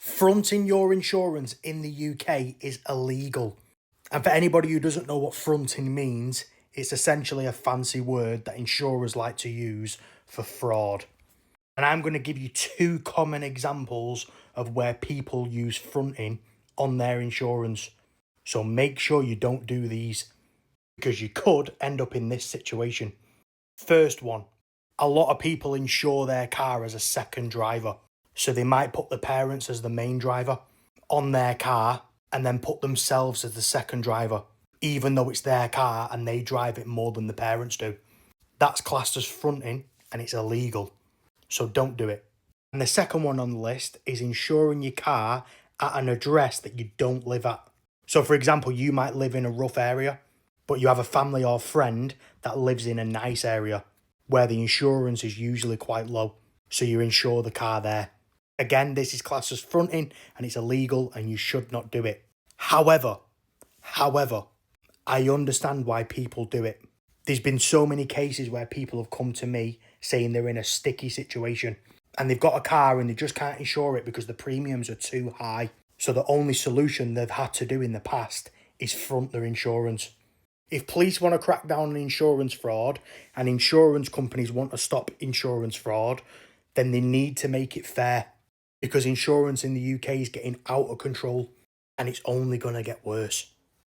Fronting your insurance in the UK is illegal. And for anybody who doesn't know what fronting means, it's essentially a fancy word that insurers like to use for fraud. And I'm going to give you two common examples of where people use fronting on their insurance. So make sure you don't do these, because you could end up in this situation. First one, a lot of people insure their car as a second driver. So they might put the parents as the main driver on their car and then put themselves as the second driver, even though it's their car and they drive it more than the parents do. That's classed as fronting and it's illegal. So don't do it. And the second one on the list is insuring your car at an address that you don't live at. So for example, you might live in a rough area, but you have a family or friend that lives in a nice area where the insurance is usually quite low. So you insure the car there. Again, this is classed as fronting and it's illegal and you should not do it. However, I understand why people do it. There's been so many cases where people have come to me saying they're in a sticky situation and they've got a car and they just can't insure it because the premiums are too high. So the only solution they've had to do in the past is front their insurance. If police want to crack down on insurance fraud and insurance companies want to stop insurance fraud, then they need to make it fair, because insurance in the UK is getting out of control and it's only going to get worse.